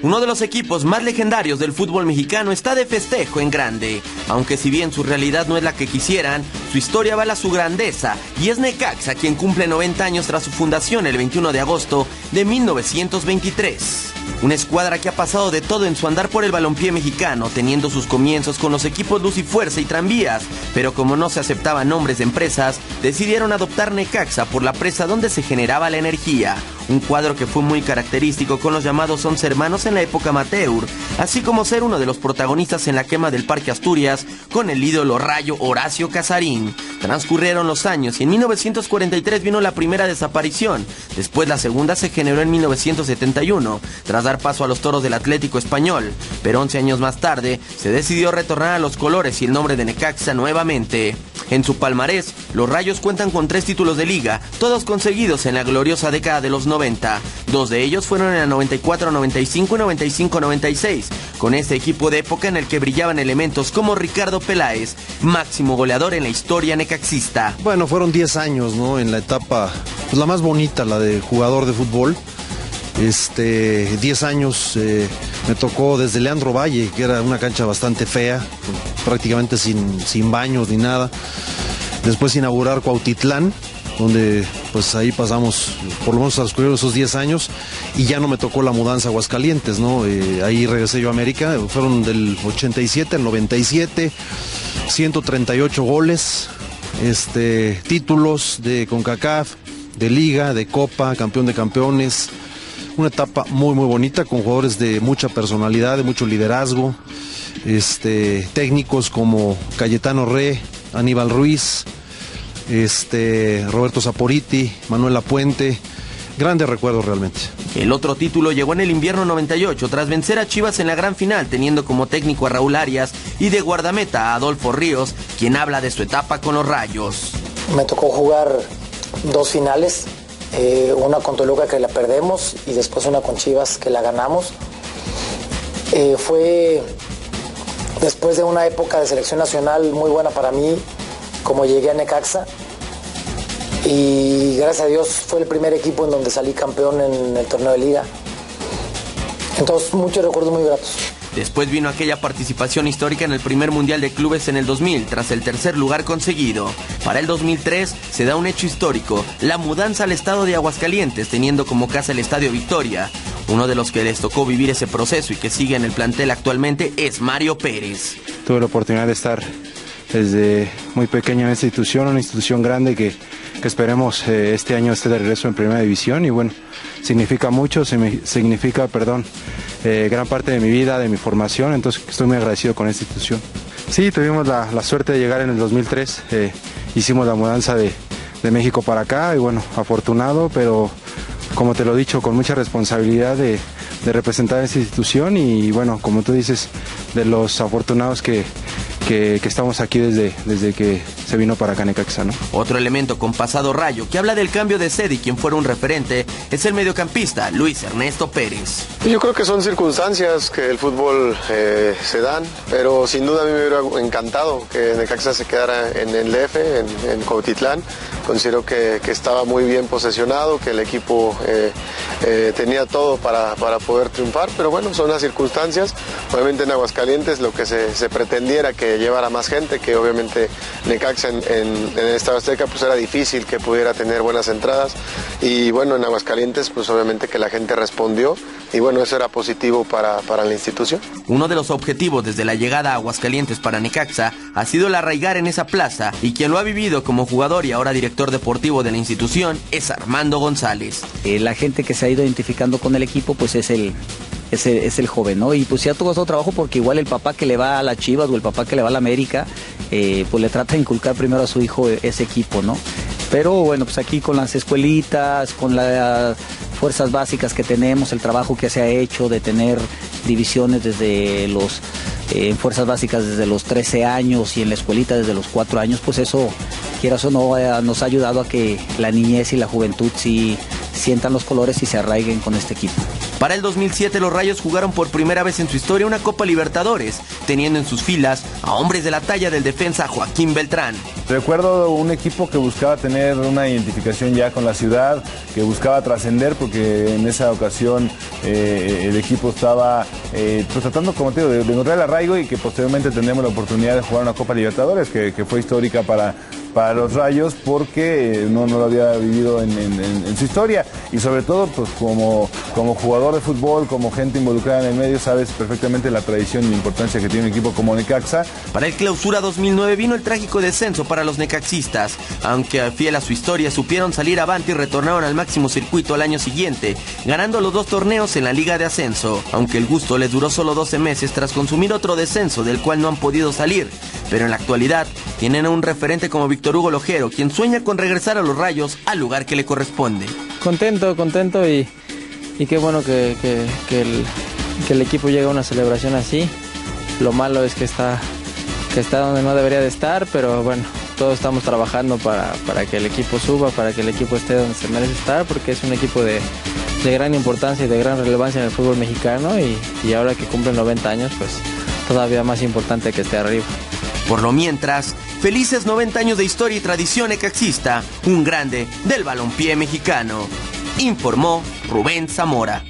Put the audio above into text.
Uno de los equipos más legendarios del fútbol mexicano está de festejo en grande. Aunque si bien su realidad no es la que quisieran, su historia avala su grandeza y es Necaxa quien cumple 90 años tras su fundación el 21 de agosto de 1923. Una escuadra que ha pasado de todo en su andar por el balompié mexicano, teniendo sus comienzos con los equipos Luz y Fuerza y Tranvías, pero como no se aceptaban nombres de empresas, decidieron adoptar Necaxa por la presa donde se generaba la energía. Un cuadro que fue muy característico con los llamados 11 hermanos en la época amateur, así como ser uno de los protagonistas en la quema del Parque Asturias con el ídolo rayo Horacio Casarín. Transcurrieron los años y en 1943 vino la primera desaparición. Después la segunda se generó en 1971, tras dar paso a los Toros del Atlético Español. Pero 11 años más tarde se decidió retornar a los colores y el nombre de Necaxa nuevamente. En su palmarés, los Rayos cuentan con 3 títulos de liga, todos conseguidos en la gloriosa década de los 90. 2 de ellos fueron en la 94-95 y 95-96, con este equipo de época en el que brillaban elementos como Ricardo Peláez, máximo goleador en la historia necaxista. Bueno, fueron 10 años, ¿no? En la etapa, pues la más bonita, la de jugador de fútbol. 10 años me tocó desde Leandro Valle, que era una cancha bastante fea, prácticamente sin baños ni nada. Después inaugurar Cuautitlán, donde pues ahí pasamos, por lo menos transcurrieron esos 10 años, y ya no me tocó la mudanza a Aguascalientes, ¿no? Ahí regresé yo a América, fueron del 87 al 97, 138 goles, títulos de CONCACAF, de Liga, de Copa, campeón de campeones. Una etapa muy muy bonita con jugadores de mucha personalidad, de mucho liderazgo, técnicos como Cayetano Re, Aníbal Ruiz, Roberto Saporiti, Manuel Lapuente. Grandes recuerdos realmente. El otro título llegó en el invierno 98 tras vencer a Chivas en la gran final, teniendo como técnico a Raúl Arias y de guardameta a Adolfo Ríos, quien habla de su etapa con los Rayos. Me tocó jugar 2 finales. Una con Toluca que la perdemos y después una con Chivas que la ganamos. Fue después de una época de selección nacional muy buena para mí, como llegué a Necaxa, y gracias a Dios fue el primer equipo en donde salí campeón en el torneo de liga. Entonces muchos recuerdos muy gratos. Después vino aquella participación histórica en el primer Mundial de Clubes en el 2000, tras el tercer lugar conseguido. Para el 2003 se da un hecho histórico, la mudanza al estado de Aguascalientes, teniendo como casa el Estadio Victoria. Uno de los que les tocó vivir ese proceso y que sigue en el plantel actualmente es Mario Pérez. Tuve la oportunidad de estar desde muy pequeño en esta institución, una institución grande que esperemos este año esté de regreso en Primera División, y bueno, significa mucho, significa gran parte de mi vida, de mi formación, entonces estoy muy agradecido con esta institución. Sí, tuvimos la suerte de llegar en el 2003, hicimos la mudanza de México para acá, y bueno, afortunado, pero como te lo he dicho, con mucha responsabilidad de representar a esta institución, y bueno, como tú dices, de los afortunados que estamos aquí desde que se vino para acá Necaxa, ¿no? Otro elemento con pasado rayo que habla del cambio de sede y quien fuera un referente es el mediocampista Luis Ernesto Pérez. Yo creo que son circunstancias que el fútbol se dan, pero sin duda a mí me hubiera encantado que Necaxa se quedara en el DF, en Cuautitlán. Considero que estaba muy bien posesionado, que el equipo tenía todo para poder triunfar, pero bueno, son las circunstancias. Obviamente en Aguascalientes lo que se pretendiera que llevara más gente, que obviamente Necaxa en el Estadio Azteca pues era difícil que pudiera tener buenas entradas, y bueno, en Aguascalientes pues obviamente que la gente respondió, y bueno, eso era positivo para la institución. Uno de los objetivos desde la llegada a Aguascalientes para Necaxa ha sido el arraigar en esa plaza, y quien lo ha vivido como jugador y ahora director deportivo de la institución es Armando González. La gente que se ha ido identificando con el equipo pues es el joven, ¿no? Y pues sí ha costado trabajo, porque igual el papá que le va a la Chivas o el papá que le va a la América, pues le trata de inculcar primero a su hijo ese equipo, ¿no? Pero bueno, pues aquí con las escuelitas, con las fuerzas básicas que tenemos, el trabajo que se ha hecho de tener divisiones desde en fuerzas básicas desde los 13 años y en la escuelita desde los 4 años, pues eso, quieras o no, nos ha ayudado a que la niñez y la juventud sí sientan los colores y se arraiguen con este equipo. Para el 2007 los Rayos jugaron por primera vez en su historia una Copa Libertadores, teniendo en sus filas a hombres de la talla del defensa Joaquín Beltrán. Recuerdo un equipo que buscaba tener una identificación ya con la ciudad, que buscaba trascender, porque en esa ocasión el equipo estaba pues tratando, como te digo, de encontrar el arraigo, y que posteriormente tendremos la oportunidad de jugar una Copa Libertadores, que fue histórica para los Rayos, porque no lo había vivido en su historia, y sobre todo pues como jugador de fútbol, como gente involucrada en el medio, sabes perfectamente la tradición y la importancia que tiene un equipo como Necaxa. Para el Clausura 2009 vino el trágico descenso para los necaxistas, aunque fiel a su historia supieron salir avante y retornaron al máximo circuito al año siguiente, ganando los 2 torneos en la Liga de Ascenso, aunque el gusto les duró solo 12 meses tras consumir otro descenso del cual no han podido salir, pero en la actualidad tienen a un referente como Víctor Hugo Lojero, quien sueña con regresar a los Rayos al lugar que le corresponde. Contento y qué bueno que el equipo llegue a una celebración así. Lo malo es que está donde no debería de estar, pero bueno, todos estamos trabajando para que el equipo suba, para que el equipo esté donde se merece estar, porque es un equipo de gran importancia y de gran relevancia en el fútbol mexicano, y ahora que cumplen 90 años, pues todavía más importante que esté arriba. Por lo mientras, felices 90 años de historia y tradición necaxista, un grande del balompié mexicano, informó Rubén Zamora.